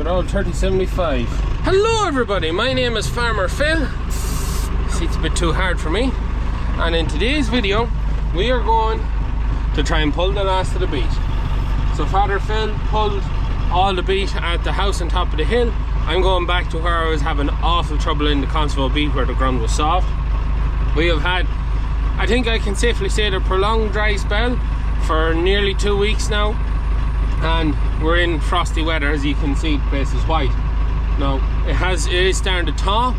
good old 3075. Hello everybody, my name is Farmer Phil. See, it's a bit too hard for me. And in today's video, we are going to try and pull the last of the beet. So Father Phil pulled all the beet at the house on top of the hill. I'm going back to where I was having awful trouble in the Constable beet where the ground was soft. We have had, I think I can safely say, a prolonged dry spell for nearly 2 weeks now. And we're in frosty weather, as you can see, the place is white. Now, it is starting to thaw,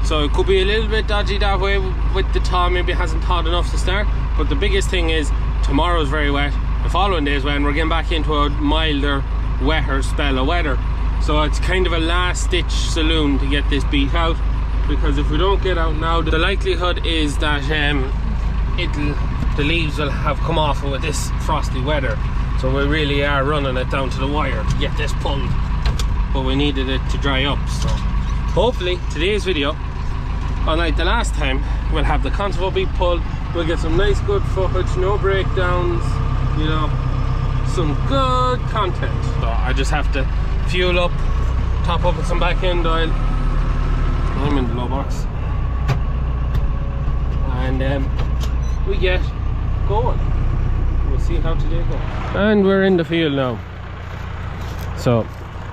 so it could be a little bit dodgy that way with the thaw. Maybe it hasn't thawed enough to start. But the biggest thing is, tomorrow's very wet, the following day is wet, and we're getting back into a milder, wetter spell of weather. So it's kind of a last ditch saloon to get this beet out, because if we don't get out now, the likelihood is that the leaves will have come off with this frosty weather. So we really are running it down to the wire to get this pulled, but we needed it to dry up. So hopefully today's video, unlike the last time, we'll have the Constable beet pulled. We'll get some nice good footage, no breakdowns, you know, some good content. So I just have to fuel up, top up with some back end oil. I'm in the low box, and we get going. We'll see how today goes. And we're in the field now. So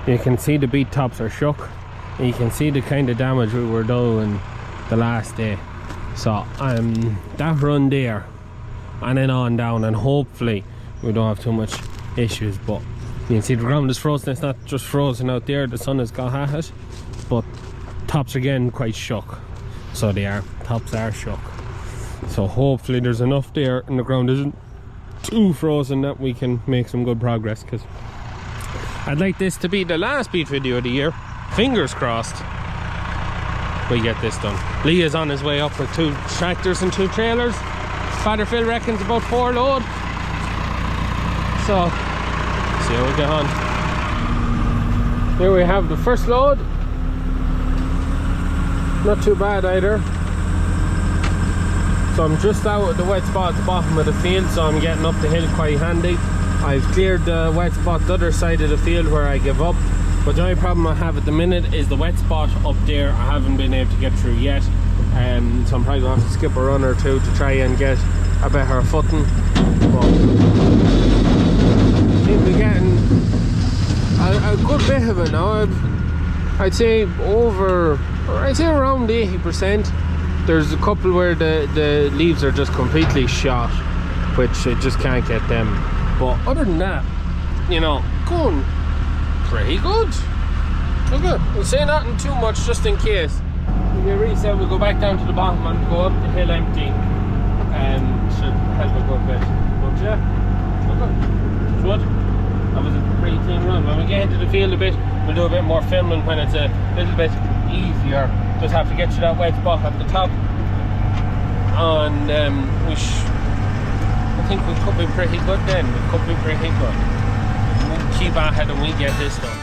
you can see the beet tops are shook. And you can see the kind of damage we were doing the last day. So that run there and then on down, and hopefully we don't have too much issues. But you can see the ground is frozen. It's not just frozen out there, the sun has got at it, but tops are getting quite shook. So they are, tops are shook. So hopefully there's enough there and the ground isn't too frozen that we can make some good progress, because I'd like this to be the last beet video of the year. Fingers crossed we get this done. Lee is on his way up with 2 tractors and 2 trailers. Father Phil reckons about 4 load. So see how we get on. Here we have the first load. Not too bad either. So I'm just out at the wet spot at the bottom of the field, so I'm getting up the hill quite handy. I've cleared the wet spot the other side of the field where I give up, but the only problem I have at the minute is the wet spot up there. I haven't been able to get through yet, so I'm probably going to have to skip a run or two to try and get a better footing. But I think we're getting a good bit of it now. I'd say around 80%. There's a couple where the leaves are just completely shot, which I just can't get them. But other than that, you know, going pretty good. Okay, we'll say nothing too much just in case. If we reset, we'll go back down to the bottom and go up the hill empty. Should help a good bit. But yeah, okay, it's good. That was a pretty clean run. When we get into the field a bit, we'll do a bit more filming when it's a little bit easier. Just have to get to that wet spot at the top, and I think we could be pretty good then. We could be pretty good. We'll keep ahead and we get this done.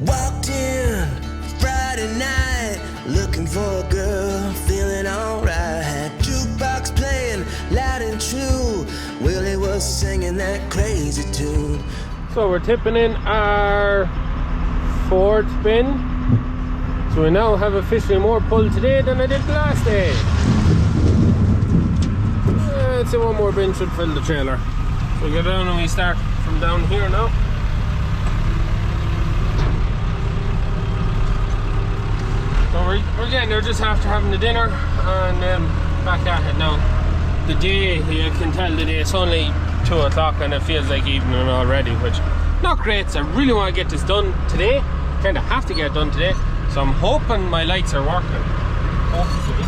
Walked in Friday night looking for a girl, feeling alright. Jukebox playing loud and true. Willie was singing that crazy tune. So we're tipping in our 4th bin. So we now have officially more pull today than I did last day. I'd say 1 more bin should fill the trailer. So we go down and we start from down here now. So we're getting there just after having the dinner, and back at it now. The day, you can tell the day, it's only 2 o'clock and it feels like evening already, which not great. So I really want to get this done today. Kind of have to get it done today. So I'm hoping my lights are working. Hopefully.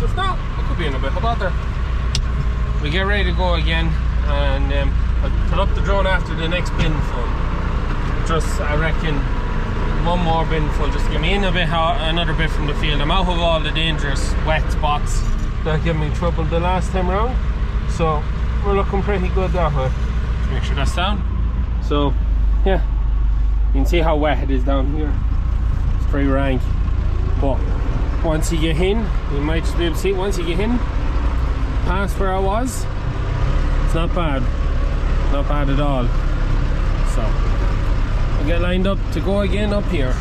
If not, it could be in a bit of bother. We get ready to go again, and I'll put up the drone after the next bin full. Just, I reckon, 1 more bin full just to get me in a bit, another bit from the field. I'm out of all the dangerous wet spots that gave me trouble the last time around. So we're looking pretty good that way. Make sure that's down. So yeah, you can see how wet it is down here. It's pretty rank. But once you get in, you might just be able to see it. Once you get in past where I was, it's not bad. Not bad at all. So I'll get lined up to go again up here.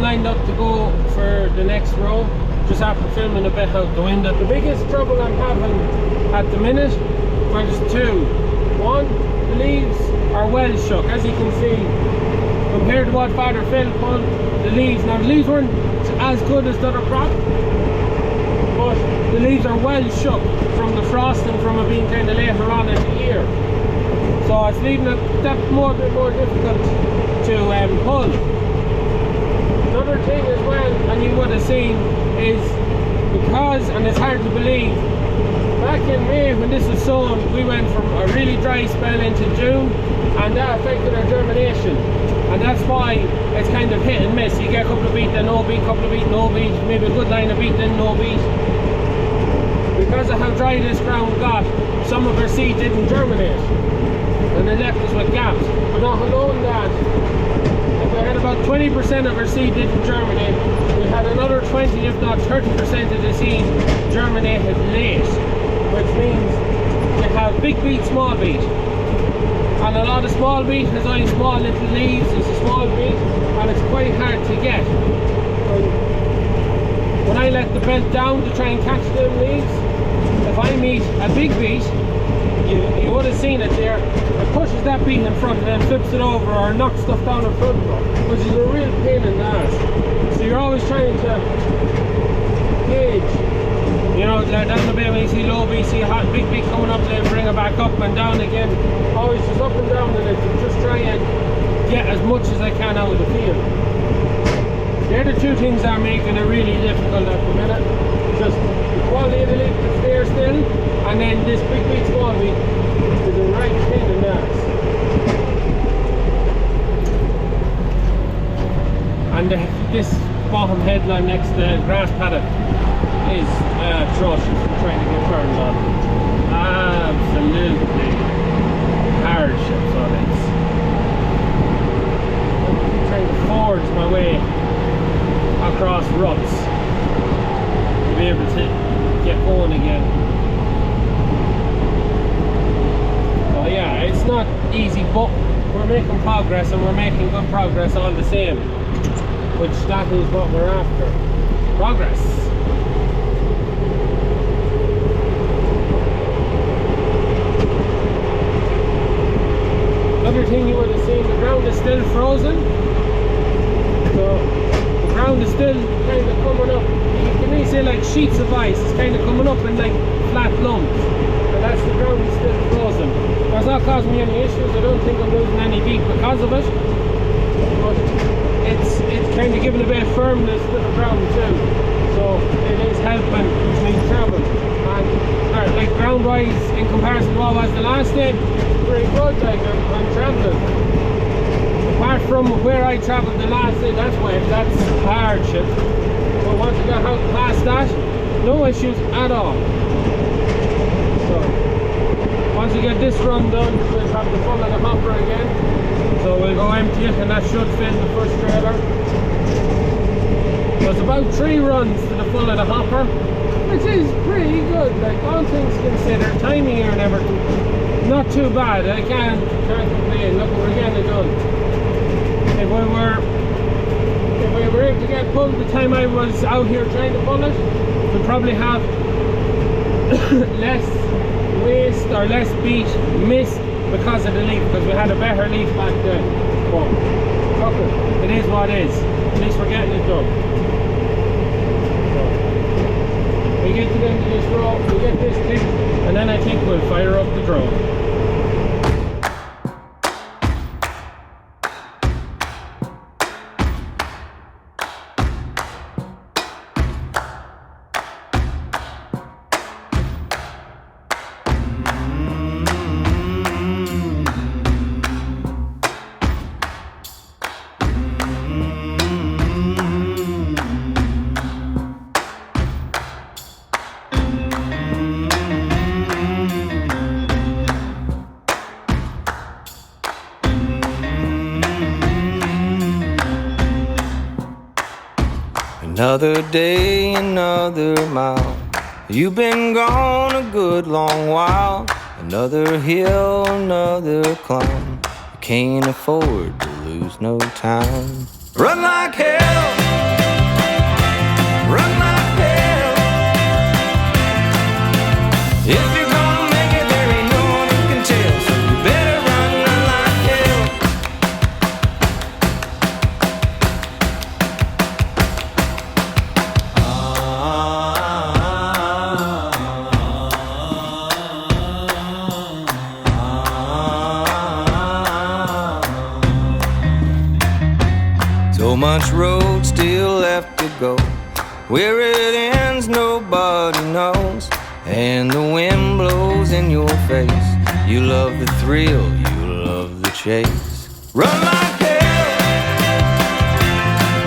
Lined up to go for the next row, just after filming a bit out the window. The biggest trouble I'm having at the minute, well, there's two. One, the leaves are well shook, as you can see, compared to what Father Phil pulled the leaves. Now the leaves weren't as good as the other crop, but the leaves are well shook from the frosting, from it being kind of later on in the year. So it's leaving it that bit more difficult to pull. Another thing as well, and you would have seen, is because, and it's hard to believe, back in May when this was sown, we went from a really dry spell into June, and that affected our germination. And that's why it's kind of hit and miss. You get a couple of beet, then no beet, couple of beet, no beet, maybe a good line of beet, then no beet. Because of how dry this ground got, some of our seed didn't germinate, and it left us with gaps. But not alone that, we had about 20% of our seed didn't germinate. We had another 20, if not 30% of the seed germinated late, which means you have big beet, small beet. And a lot of small beet has only small little leaves. It's a small beet, and it's quite hard to get. When I let the belt down to try and catch them leaves, if I meet a big beet, you would have seen it there, it pushes that beet in front and then flips it over or knocks stuff down in front of it, which is a real pain in the ass. So you're always trying to gauge, you know, down the bay when you see low beet, see a hot big beet coming up, then bring it back up and down again. Always just up and down in it, just try and get as much as I can out of the field. They're the two things that are making it really difficult at the minute. Just the quality of the leaf that's there still, and then this big beet, small beet is a right pain in the ass. And this bottom headline next to the grass paddock is atrocious. Trying to get turned on. Absolutely hardships on it. I'm trying to forge my way across ruts to be able to get going again. Well, yeah, it's not easy, but we're making progress, and we're making good progress all the same, which that is what we're after. Progress. Another thing you would have seen, the ground is still frozen. So the ground is still kind of coming up. You can really see say like sheets of ice. It's kind of coming up in like flat lumps, and that's the ground is still frozen. It's not causing me any issues. I don't think I'm losing any beet because of it, but it's kind of giving a bit of firmness to the ground too, so it is helping me travel. And like ground wise, in comparison to what was the last day, it's pretty good. Like I'm traveling. Apart from where I travelled the last day, that's hardship. But once I got out past that, no issues at all. So once we get this run done, we'll have the full of the hopper again. So we'll go empty it, and that should fill the first trailer. So it's about 3 runs to the full of the hopper, which is pretty good. Like all things considered, timing here and everything, not too bad. I can't complain. Look, we're getting it done. If we were able to get pulled the time I was out here trying to pull it, we'd probably have less waste or less beet missed because of the leaf, because we had a better leaf back then. But okay, it is what it is. At least we're getting it done. So, we get to the end of this row, we get this thing, and then I think we'll fire up the drone. Another day, another mile. You've been gone a good long while. Another hill, another climb. You can't afford to lose no time. Run like hell. Run like hell. If you're gonna make it, there ain't no one who can tell. So you better run like hell. So much road still left to go. Where it ends nobody knows. And the wind blows in your face. You love the thrill, you love the chase. Run like hell.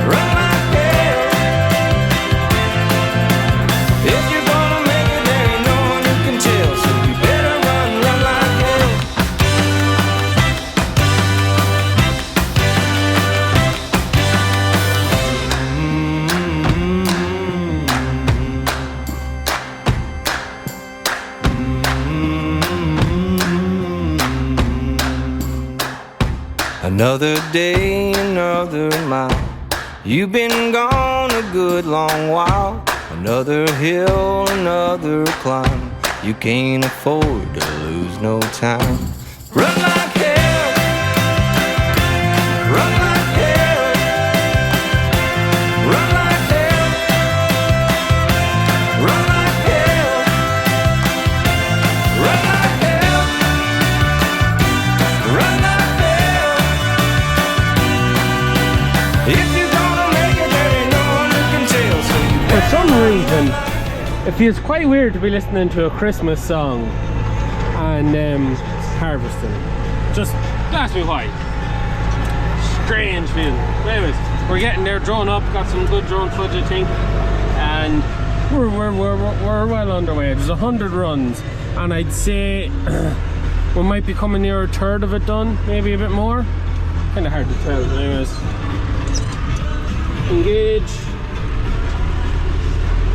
Run like hell. If you're gonna make it, there ain't no one who can tell. So you better run like hell. Another day, another mile. You've been gone a good long while. Another hill, another climb. You can't afford to lose no time. Run like hell. Run like hell. Run like hell. Run like hell. Run like hell. Run like hell. If you're gonna make it, there ain't no one who can tell. So you For some reason, it feels quite weird to be listening to a Christmas song and harvesting. Just ask me why. Strange feeling. Anyways, we're getting there, drone up, got some good drone footage I think, and we're well underway. There's 100 runs, and I'd say we might be coming near a third of it done, maybe a bit more. Kind of hard to tell. Anyways, engage.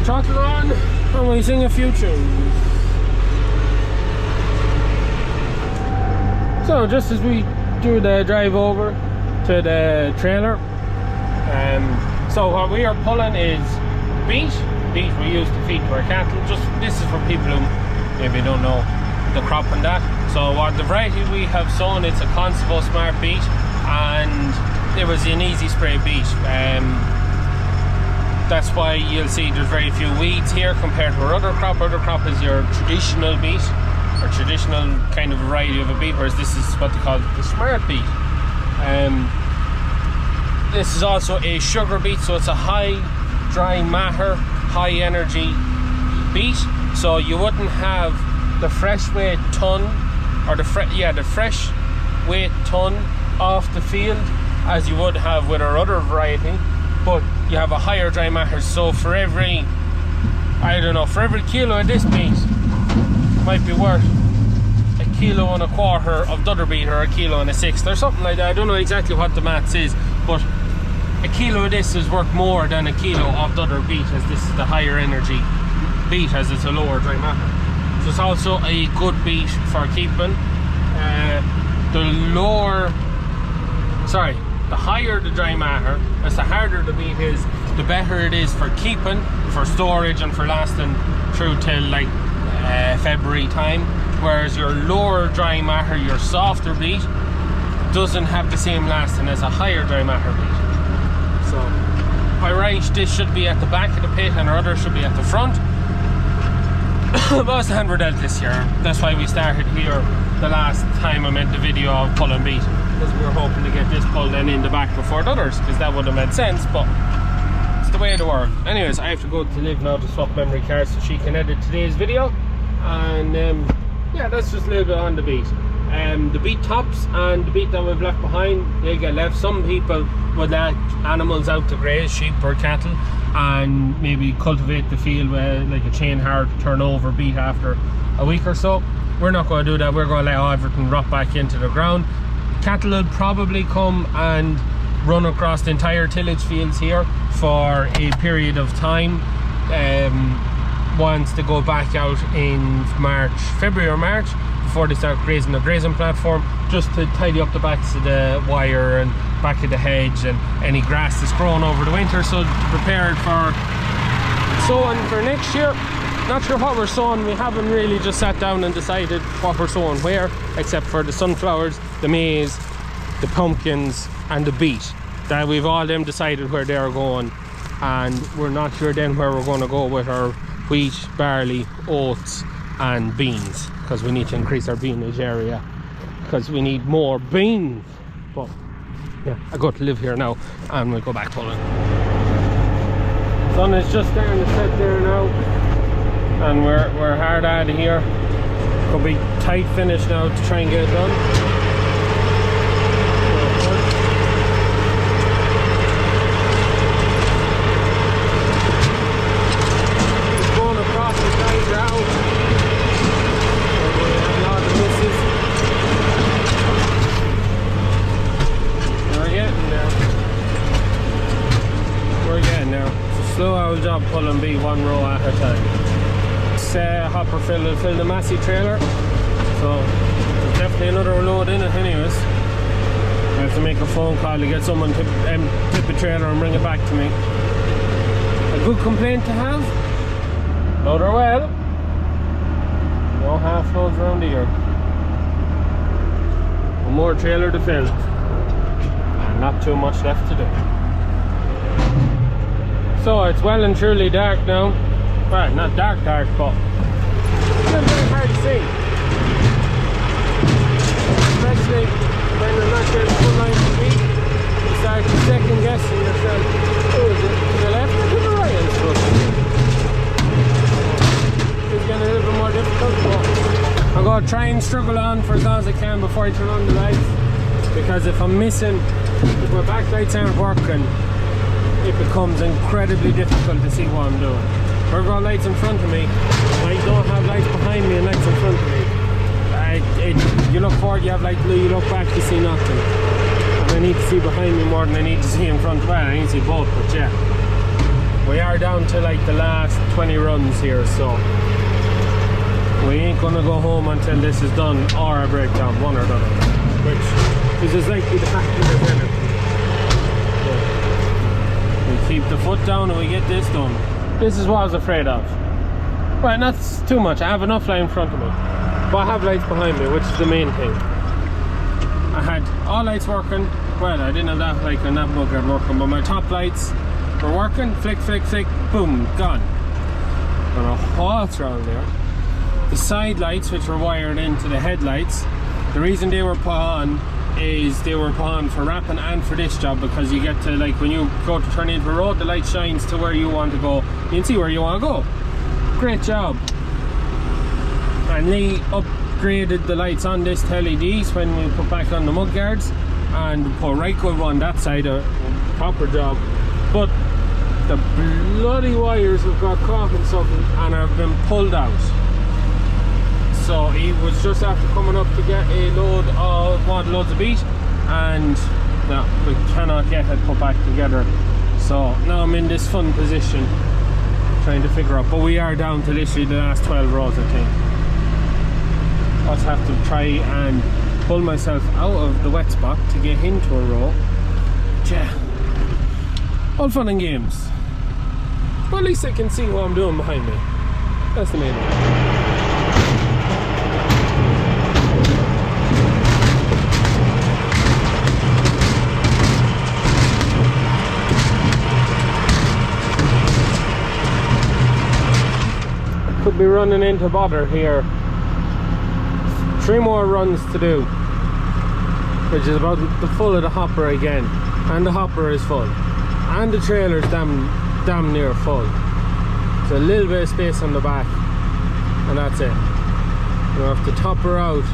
Throttle on, and we sing a few tunes. So just as we do the drive over to the trailer, so what we are pulling is beet we use to feed to our cattle. Just this is for people who maybe don't know the crop and that. So what the variety we have sown, it's a Constable Smart beet, and it was an easy spray beet. That's why you'll see there's very few weeds here compared to our other crop. Other crop is your traditional beet, or traditional kind of variety of a beet, whereas this is what they call the smart beet. This is also a sugar beet, so it's a high dry matter, high energy beet. So you wouldn't have the fresh weight ton, or the fresh weight ton off the field as you would have with our other variety, but you have a higher dry matter. So for every, I don't know, for every kilo of this beet might be worth a kilo and a quarter of the other beet, or a kilo and a sixth, or something like that. I don't know exactly what the maths is, but a kilo of this is worth more than a kilo of the other beet, as this is the higher energy beet, as it's a lower dry matter. So it's also a good beet for keeping. The higher the dry matter, as the harder the beet is, the better it is for keeping, for storage, and for lasting through till like February time. Whereas your lower dry matter, your softer beet, doesn't have the same lasting as a higher dry matter beet. So by right, this should be at the back of the pit and our other should be at the front. But it's the hand we're dealt this year. That's why we started here the last time I made the video of pulling beet, because we were hoping to get this pulled then in the back before the others, because that would have made sense, but it's the way of the world. Anyways, I have to go to Liv now to swap memory cards so she can edit today's video. And yeah, that's just a little bit on the beet. The beet tops and the beet that we've left behind, they get left. Some people would let animals out to graze, sheep or cattle, and maybe cultivate the field with like a chain hard turnover beet after a week or so. We're not going to do that. We're going to let everything rot back into the ground. Cattle will probably come and run across the entire tillage fields here for a period of time once they go back out in February or March, before they start grazing the grazing platform, just to tidy up the backs of the wire and back of the hedge and any grass that's grown over the winter, so prepared for sowing for next year. Not sure what we're sowing. We haven't really just sat down and decided what we're sowing where, except for the sunflowers, the maize, the pumpkins and the beet. That we've all them decided where they're going, and we're not sure then where we're going to go with our wheat, barley, oats and beans, because we need to increase our beanage area, because we need more beans. But yeah, I got to live here now and we'll go back pulling. Sun is just starting to set there now, and we're hard out of here. Could be tight finish now to try and get it done. Slow old job pulling beet one row at a time. This hopper will fill the massy trailer, so there's definitely another load in it anyways. I have to make a phone call to get someone to tip the trailer and bring it back to me. A good complaint to have. Load her well. No half loads around here. One more trailer to fill. And not too much left to do. So it's well and truly dark now. Well, not dark, but it's still very hard to see. Especially when you're not getting full line of beat. You start second guessing yourself. Oh, is it to the left or to the right? It's getting a little bit more difficult, but I'm going to try and struggle on for as long as I can before I turn on the lights. Because if I'm missing, if my backlights aren't working, it becomes incredibly difficult to see what I'm doing. I've got lights in front of me. I don't have lights behind me and lights in front of me. You look forward, you have light blue, you look back, you see nothing. And I need to see behind me more than I need to see in front. Well, I need to see both, but yeah. We are down to like the last 20 runs here, so we ain't gonna go home until this is done, or a breakdown, one or the other. Which is as likely to happen as anything. We keep the foot down and we get this done. This is what I was afraid of. Well, not too much. I have enough light in front of me, but I have lights behind me, which is the main thing. I had all lights working. Well, I didn't have that light and that bulkhead working, but my top lights were working, flick, flick, flick, boom, gone. And a whole around there. The side lights, which were wired into the headlights, the reason they were put on is they were put on for wrapping and for this job, because you get to, like, when you go to turn into a road, the light shines to where you want to go. You can see where you want to go. Great job. And they upgraded the lights on this to LEDs when we put back on the mud guards, and put EirCode on that side, a proper job. But the bloody wires have got caught in something and have been pulled out. So he was just after coming up to get a load of loads of beet, and no, we cannot get it put back together. So now I'm in this fun position trying to figure out, but we are down to literally the last 12 rows, I think. I'll have to try and pull myself out of the wet spot to get into a row. Yeah, all fun and games, but at least I can see what I'm doing behind me. That's the main thing. Could be running into bother here. 3 more runs to do, which is about the full of the hopper again, and the hopper is full, and the trailer's damn near full. So a little bit of space on the back, and that's it. We'll have to top her out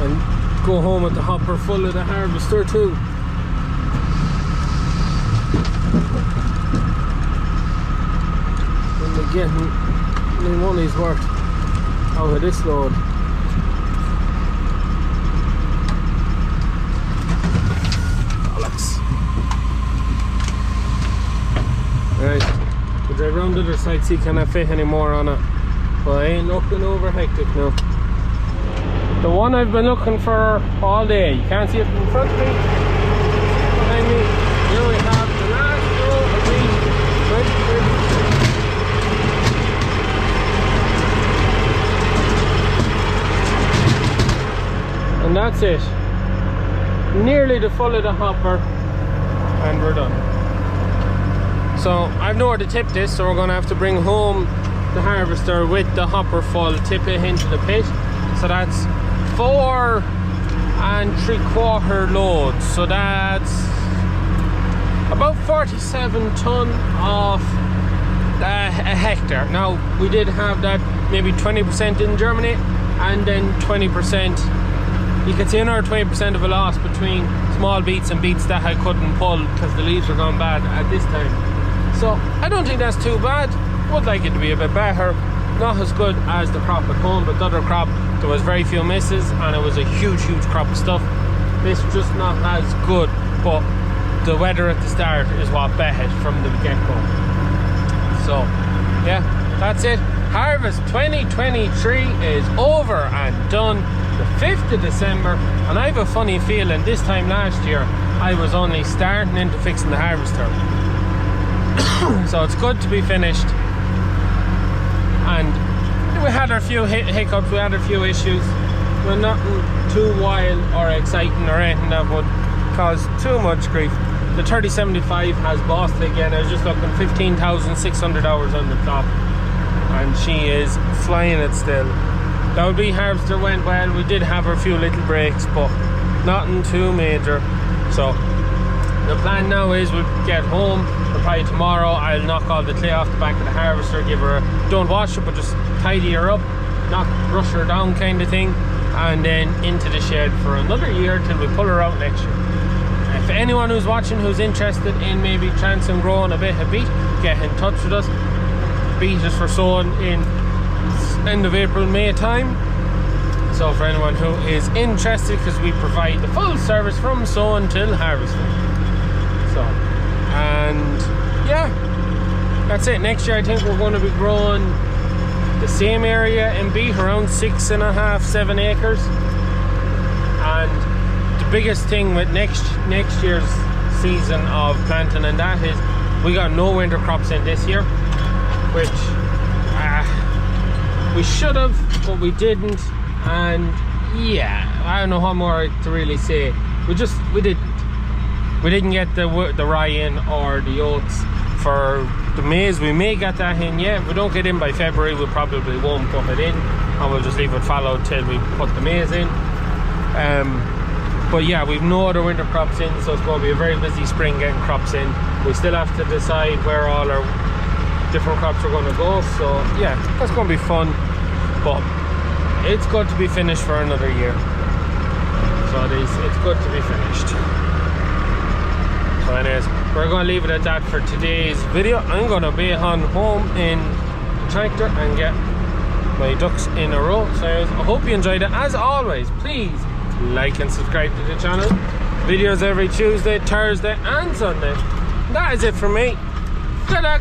and go home with the hopper full of the harvester too. And we're getting my money's worth out of this load. Bollocks. Right, we'll drive around the other side, see can I fit any more on it. But I ain't looking over hectic now. The one I've been looking for all day. You can't see it in front of me. Behind me, here we have the last row of these 20, 30. And that's it. Nearly the full of the hopper, and we're done. So I've nowhere to tip this, so we're going to have to bring home the harvester with the hopper full, tip it into the pit. So that's 4 3/4 loads. So that's about 47 ton of a hectare. Now we did have that maybe 20% in Germany, and then 20%. You can see another 20% of a loss between small beets and beets that I couldn't pull because the leaves were gone bad at this time. So I don't think that's too bad. Would like it to be a bit better. Not as good as the crop at home, but the other crop there was very few misses and it was a huge crop of stuff. This just not as good, but the weather at the start is what bet it from the get-go. So yeah, that's it. Harvest 2023 is over and done. The 5th of December, and I have a funny feeling this time last year I was only starting into fixing the harvester. So it's good to be finished, and we had a few hiccups, we had a few issues, but nothing too wild or exciting or anything that would cause too much grief. The 3075 has bossed again. I was just looking, 15,600 hours on the clock, and she is flying it still. The LB harvester went well. We did have a few little breaks, but nothing too major. So the plan now is we'll get home. Probably tomorrow I'll knock all the clay off the back of the harvester, give her don't wash it, but just tidy her up, not rush her down kind of thing, and then into the shed for another year till we pull her out next year. If anyone who's watching who's interested in maybe chance and growing a bit of beet, get in touch with us. Beet is for sowing in end of April, May time. So for anyone who is interested, because we provide the full service from sowing till harvesting. So, and yeah, that's it. Next year I think we're going to be growing the same area in beet, around 6.5, 7 acres. And the biggest thing with next year's season of planting and that is we got no winter crops in this year, which we should have, but we didn't. And yeah, I don't know how more to really say. We We didn't get the rye in or the oats for the maize. We may get that in yet. If we don't get in by February, we probably won't put it in, and we'll just leave it fallow till we put the maize in. But yeah, we've no other winter crops in, so it's going to be a very busy spring getting crops in. We still have to decide where all our different crops are going to go, so yeah, that's going to be fun. But it's good to be finished for another year. So it's good to be finished. So anyways, we're going to leave it at that for today's video. I'm going to be on home in the tractor and get my ducks in a row. So anyways, I hope you enjoyed it. As always, please like and subscribe to the channel. Videos every Tuesday, Thursday and Sunday. That is it from me. Good luck.